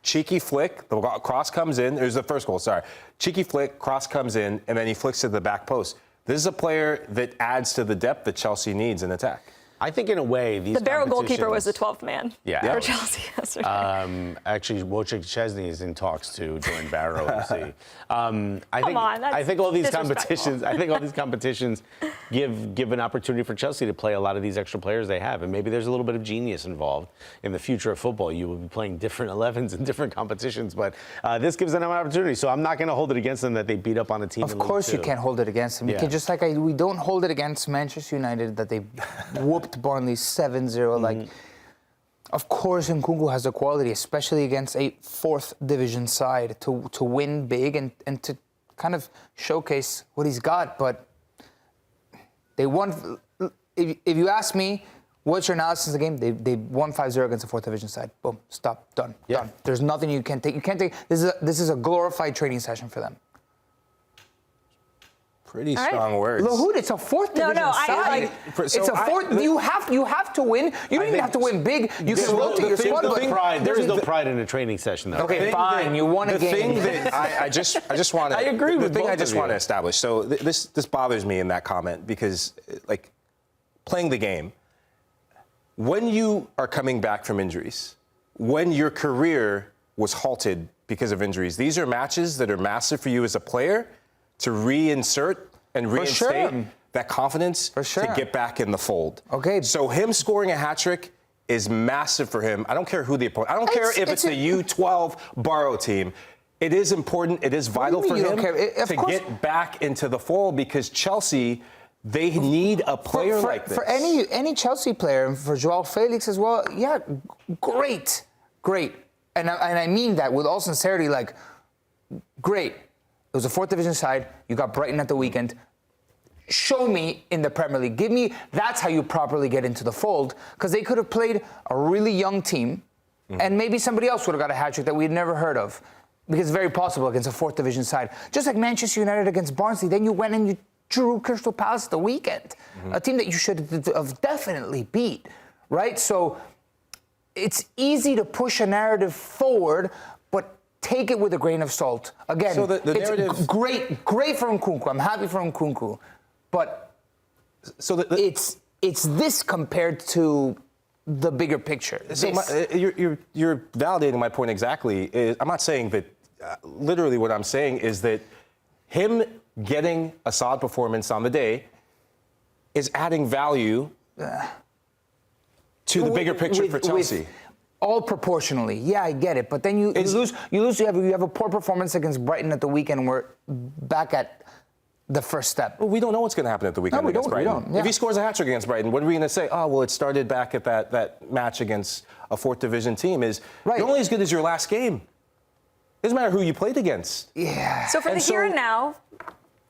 cheeky flick, the cross comes in. There's the first goal, sorry. Cheeky flick, cross comes in, and then he flicks to the back post. This is a player that adds to the depth that Chelsea needs in attack. I think in a way these the Barrow goalkeeper was the 12th man for Chelsea yesterday. Actually, Wojciech Szczesny is in talks to join Barrow. I think all these competitions give an opportunity for Chelsea to play a lot of these extra players they have, and maybe there's a little bit of genius involved in the future of football. You will be playing different 11s in different competitions, but this gives them an opportunity. So I'm not going to hold it against them that they beat up on a team. Of course, you can't hold it against them. You can, just like we don't hold it against Manchester United that they whooped Burnley 7-0. Like, of course, Nkunku has the quality, especially against a fourth division side, to win big and to kind of showcase what he's got. But they won. If you ask me, what's your analysis of the game? They won 5-0 against a fourth division side. Boom, stop, done, done. There's nothing you can take. You can't take. This is a glorified training session for them. Pretty strong words. Lahoud, it's a fourth division side. It's a fourth. You have to win. You don't even have to win big. You can rotate your squad. There is no pride in a training session, though. Okay, fine. You won a game. The thing that I just want to. I agree with the thing I just want to establish. So this bothers me in that comment because, like, playing the game, when you are coming back from injuries, when your career was halted because of injuries, these are matches that are massive for you as a player to reinsert and reinstate that confidence to get back in the fold. Okay. So him scoring a hat trick is massive for him. I don't care who the opponent. I don't care if it's the U12 Barrow team. It is important. It is vital for him to get back into the fold because Chelsea, they need a player like this. For any Chelsea player, and for Joao Felix as well, great. And I mean that with all sincerity, like, great. It was a fourth division side. You got Brighton at the weekend. Show me in the Premier League. That's how you properly get into the fold. Because they could have played a really young team, and maybe somebody else would have got a hat trick that we'd never heard of. Because it's very possible against a fourth division side. Just like Manchester United against Barnsley. Then you went and you drew Crystal Palace the weekend. A team that you should have definitely beat. Right? So it's easy to push a narrative forward, but take it with a grain of salt. Again, so the narrative... it's great for Nkunku. I'm happy for Nkunku. But it's this compared to the bigger picture. So you're validating my point exactly. I'm not saying that... literally what I'm saying is that him getting a solid performance on the day is adding value to the bigger picture for Chelsea. All proportionally. Yeah, I get it. But then you lose. You have a poor performance against Brighton at the weekend. We're back at the first step. Well, we don't know what's going to happen at the weekend against Brighton. We don't. Yeah. If he scores a hat-trick against Brighton, what are we going to say? Oh, well, it started back at that match against a fourth division team. You're only as good as your last game. It doesn't matter who you played against. Yeah. So for the here and now,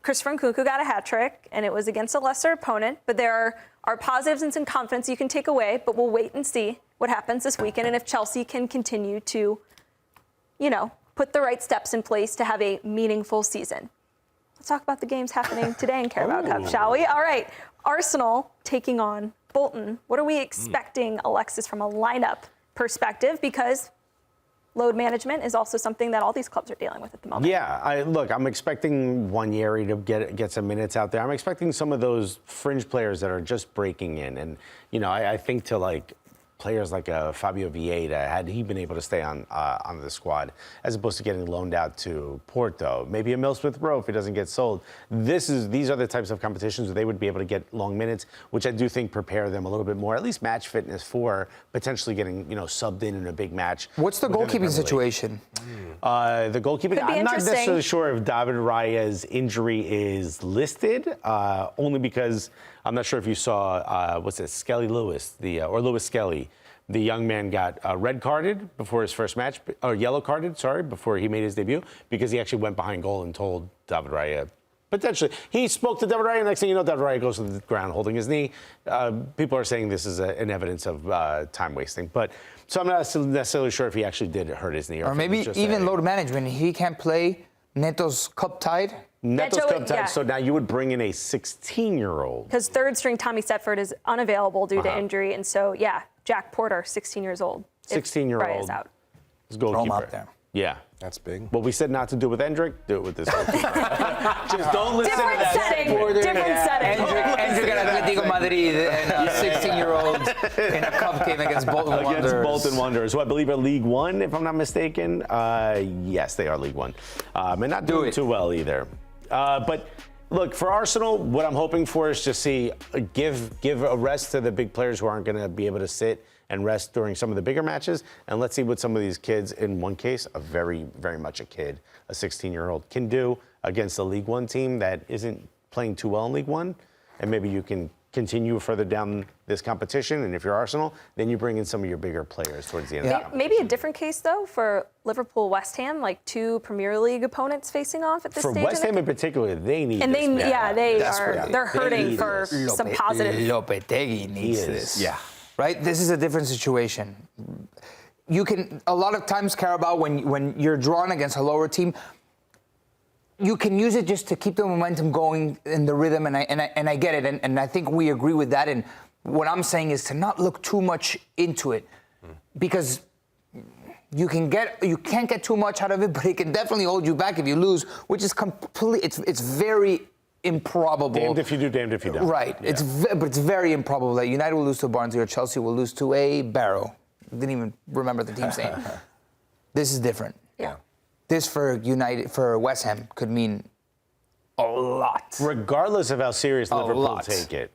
Christopher Nkunku got a hat trick, and it was against a lesser opponent. But there are positives and some confidence you can take away. But we'll wait and see what happens this weekend, and if Chelsea can continue to, put the right steps in place to have a meaningful season. Let's talk about the games happening today in Carabao Cup, shall we? All right, Arsenal taking on Bolton. What are we expecting, Alexis, from a lineup perspective? Because load management is also something that all these clubs are dealing with at the moment. Yeah, I'm expecting Wanyeri to get some minutes out there. I'm expecting some of those fringe players that are just breaking in. And, I think to players like Fabio Vieira, had he been able to stay on the squad, as opposed to getting loaned out to Porto, maybe a Mill Smith-Rowe if he doesn't get sold. These are the types of competitions where they would be able to get long minutes, which I do think prepare them a little bit more, at least match fitness for potentially getting subbed in a big match. What's the goalkeeping situation? The goalkeeping, I'm not necessarily sure if David Raya's injury is listed, only because I'm not sure if you saw, Skelly Lewis, or Lewis Skelly. The young man got red carded before his first match, or yellow carded, before he made his debut, because he actually went behind goal and told David Raya, potentially. He spoke to David Raya, next thing you know, David Raya goes to the ground holding his knee. People are saying this is an evidence of time wasting. So I'm not necessarily sure if he actually did hurt his knee. Or maybe even load management. He can't play. Neto's cup-tied. Neto's cup-tied, so now you would bring in a 16-year-old. Because third-string Tommy Setford is unavailable due to injury, and so, Jack Porter, 16 years old. 16-year-old. Out. His Throw him goalkeeper. up there. Yeah. That's big. What we said not to do with Endrick, do it with this goalkeeper. Just don't listen to Different that. setting. Different setting. Andrew got Atletico Madrid and a 16-year-old in a cup game against Bolton Wanderers. Against Bolton Wanderers, who I believe are League One, if I'm not mistaken. Yes, they are League One. And not doing too well either. But look, for Arsenal, what I'm hoping for is just give a rest to the big players who aren't going to be able to sit and rest during some of the bigger matches. And let's see what some of these kids, in one case, a very, very much a kid, a 16-year-old, can do against a League One team that isn't playing too well in League One. And maybe you can continue further down this competition. And if you're Arsenal, then you bring in some of your bigger players towards the end of the competition. Maybe a different case, though, for Liverpool, West Ham, like two Premier League opponents facing off at this stage. For West Ham in particular, they need and this. They're hurting for some positive. Lopetegui needs this. Yeah. Right? This is a different situation. You can, a lot of times, Carabao, when you're drawn against a lower team, you can use it just to keep the momentum going in the rhythm, and I get it, and I think we agree with that. And what I'm saying is to not look too much into it, because you can't get too much out of it, but it can definitely hold you back if you lose, which is it's very improbable. Damned if you do, damned if you don't. Right. Yeah. But it's very improbable that United will lose to Barnsley or Chelsea will lose to a Barrow. Didn't even remember the team's name. This is different. Yeah. This for West Ham could mean a lot. Regardless of how serious Liverpool lot. take it,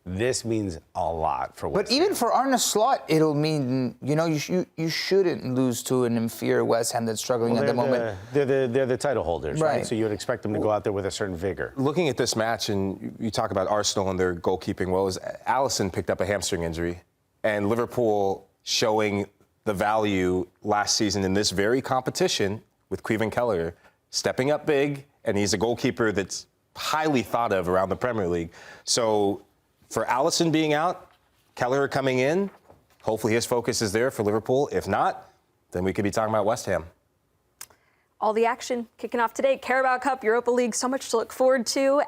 this means a lot for West But even for Arne Slot, it'll mean, you shouldn't lose to an inferior West Ham that's struggling at the moment. They're the title holders, right? Right. So you would expect them to go out there with a certain vigor. Looking at this match, and you talk about Arsenal and their goalkeeping woes, Alisson picked up a hamstring injury, and Liverpool showing the value last season in this very competition with Cleveland Keller stepping up big, and he's a goalkeeper that's highly thought of around the Premier League. So for Alisson being out, Keller coming in, hopefully his focus is there for Liverpool. If not, then we could be talking about West Ham. All the action kicking off today. Carabao Cup, Europa League, so much to look forward to.